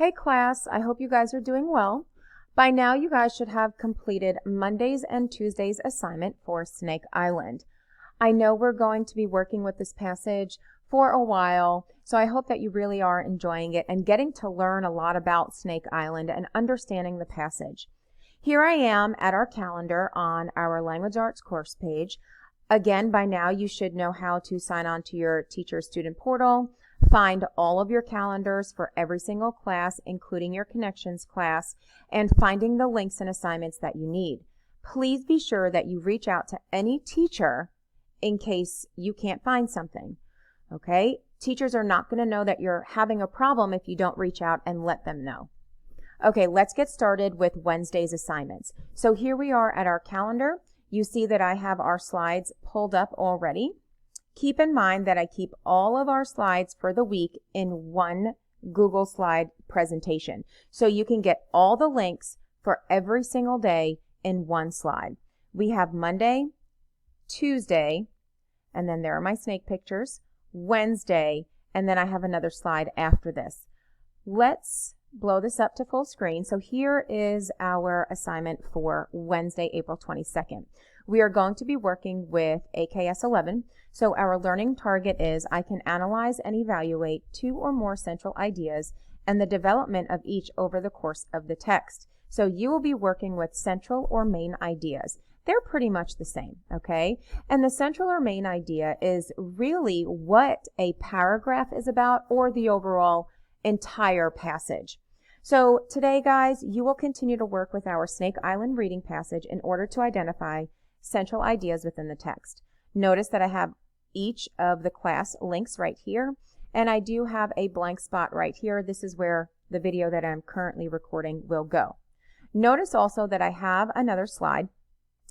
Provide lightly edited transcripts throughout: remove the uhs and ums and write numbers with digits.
Hey class, I hope you guys are doing well. By now you guys should have completed Monday's and Tuesday's assignment for Snake Island. I know we're going to be working with this passage for a while, so I hope that you really are enjoying it and getting to learn a lot about Snake Island and understanding the passage. Here I am at our calendar on our Language Arts course page. Again, by now you should know how to sign on to your teacher student portal, find all of your calendars for every single class, including your connections class, and finding the links and assignments that you need. Please be sure that you reach out to any teacher in case you can't find something. Okay? Teachers are not going to know that you're having a problem if you don't reach out and let them know. Okay, let's get started with Wednesday's assignments. So here we are at our calendar. You see that I have our slides pulled up already. Keep in mind that I keep all of our slides for the week in one Google slide presentation. So you can get all the links for every single day in one slide. We have Monday, Tuesday, and then there are my snake pictures, Wednesday, and then I have another slide after this. Let's blow this up to full screen. So here is our assignment for Wednesday, April 22nd. We are going to be working with AKS 11. So our learning target is I can analyze and evaluate two or more central ideas and the development of each over the course of the text. So you will be working with central or main ideas. They're pretty much the same, okay? And the central or main idea is really what a paragraph is about or the overall entire passage. So today, guys, you will continue to work with our Snake Island reading passage in order to identify central ideas within the text. Notice that I have each of the class links right here, and I do have a blank spot right here. This is where the video that I'm currently recording will go. Notice also that I have another slide,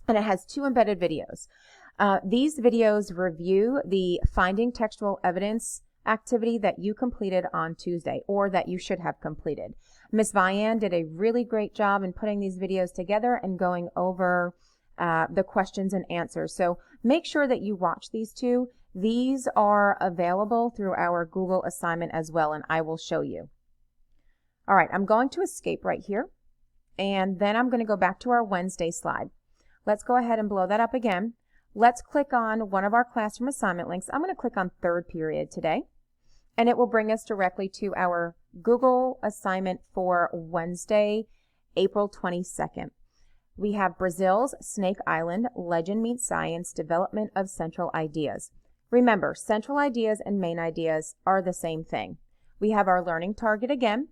and it has two embedded videos. These videos review the finding textual evidence activity that you completed on Tuesday, or that you should have completed. Ms. Vian did a really great job in putting these videos together and going over the questions and answers. So make sure that you watch these two. These are available through our Google assignment as well, and I will show you. All right, I'm going to escape right here, and then I'm going to go back to our Wednesday slide. Let's go ahead and blow that up again. Let's click on one of our classroom assignment links. I'm going to click on third period today, and it will bring us directly to our Google assignment for Wednesday, April 22nd. We have Brazil's Snake Island, Legend Meets Science, Development of Central Ideas. Remember, central ideas and main ideas are the same thing. We have our learning target again.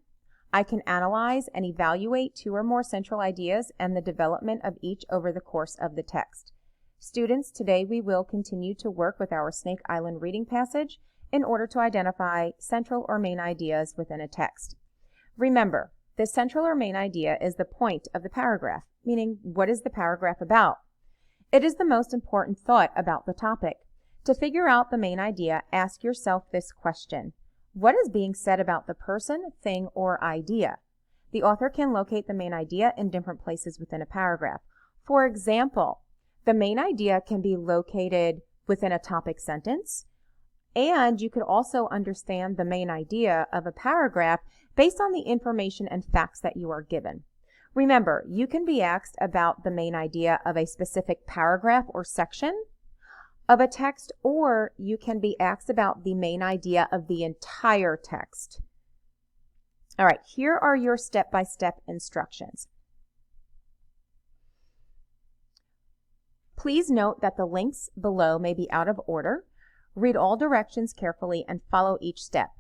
I can analyze and evaluate two or more central ideas and the development of each over the course of the text. Students, today we will continue to work with our Snake Island reading passage in order to identify central or main ideas within a text. Remember, the central or main idea is the point of the paragraph, meaning what is the paragraph about? It is the most important thought about the topic. To figure out the main idea, ask yourself this question. What is being said about the person, thing, or idea? The author can locate the main idea in different places within a paragraph. For example, the main idea can be located within a topic sentence, and you could also understand the main idea of a paragraph based on the information and facts that you are given. Remember, you can be asked about the main idea of a specific paragraph or section of a text, or you can be asked about the main idea of the entire text. All right, here are your step-by-step instructions. Please note that the links below may be out of order. Read all directions carefully and follow each step.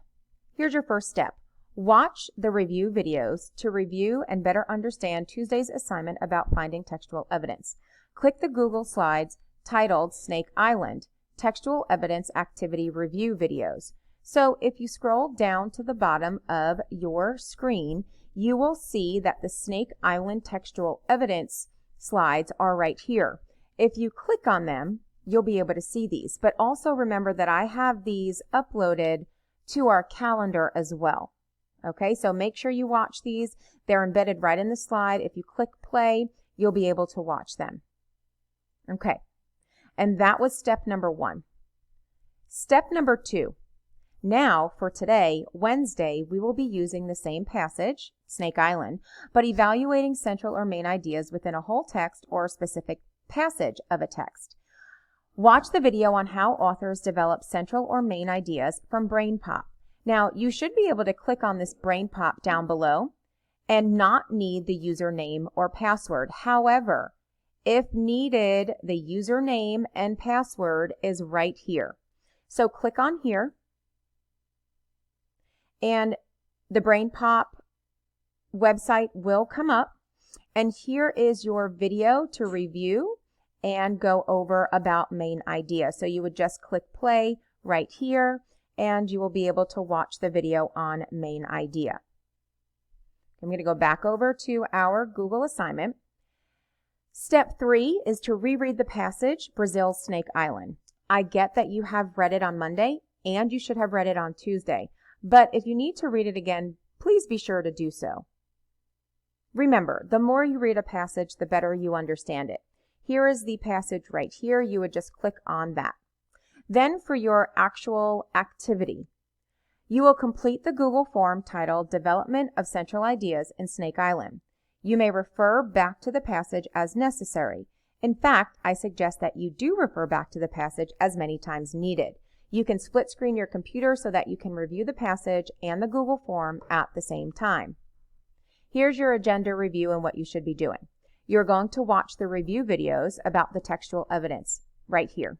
Here's your first step. Watch the review videos to review and better understand Tuesday's assignment about finding textual evidence. Click the Google slides titled Snake Island, Textual Evidence Activity Review Videos. So if you scroll down to the bottom of your screen, you will see that the Snake Island Textual Evidence slides are right here. If you click on them, you'll be able to see these. But also remember that I have these uploaded to our calendar as well. Okay, so make sure you watch these. They're embedded right in the slide. If you click play, you'll be able to watch them. Okay, and that was step number 1. Step number 2. Now, for today, Wednesday, we will be using the same passage, Snake Island, but evaluating central or main ideas within a whole text or a specific passage of a text. Watch the video on how authors develop central or main ideas from BrainPop. Now, you should be able to click on this BrainPop down below and not need the username or password. However, if needed, the username and password is right here. So click on here, and the BrainPop website will come up, and here is your video to review and go over about main idea. So you would just click play right here, and you will be able to watch the video on main idea. I'm going to go back over to our Google assignment. Step 3 is to reread the passage, Brazil's Snake Island. I get that you have read it on Monday, and you should have read it on Tuesday. But if you need to read it again, please be sure to do so. Remember, the more you read a passage, the better you understand it. Here is the passage right here. You would just click on that. Then for your actual activity, you will complete the Google form titled Development of Central Ideas in Snake Island. You may refer back to the passage as necessary. In fact, I suggest that you do refer back to the passage as many times needed. You can split screen your computer so that you can review the passage and the Google form at the same time. Here's your agenda review and what you should be doing. You're going to watch the review videos about the textual evidence right here.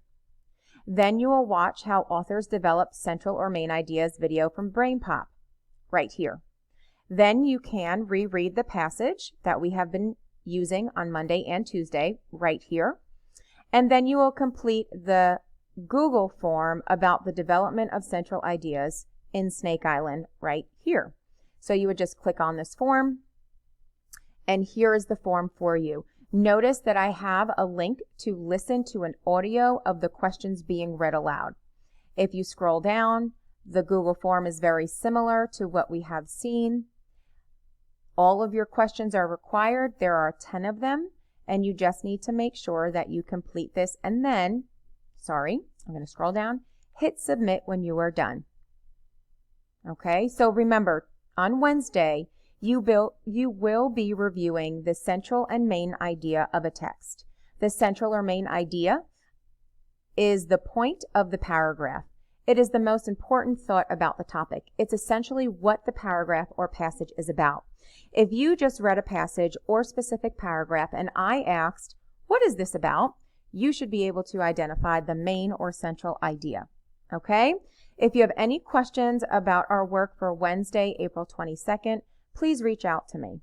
Then you will watch how authors develop central or main ideas video from BrainPop right here. Then you can reread the passage that we have been using on Monday and Tuesday right here. And then you will complete the Google form about the development of central ideas in Snake Island right here. So you would just click on this form, and here is the form for you. Notice that I have a link to listen to an audio of the questions being read aloud. If you scroll down, the Google form is very similar to what we have seen. All of your questions are required. There are 10 of them, and you just need to make sure that you complete this, and then I'm going to scroll down, hit submit when you are done. Okay, so remember, on Wednesday, you will be reviewing the central and main idea of a text. The central or main idea is the point of the paragraph. It is the most important thought about the topic. It's essentially what the paragraph or passage is about. If you just read a passage or specific paragraph and I asked, what is this about? You should be able to identify the main or central idea. Okay? If you have any questions about our work for Wednesday, April 22nd, please reach out to me.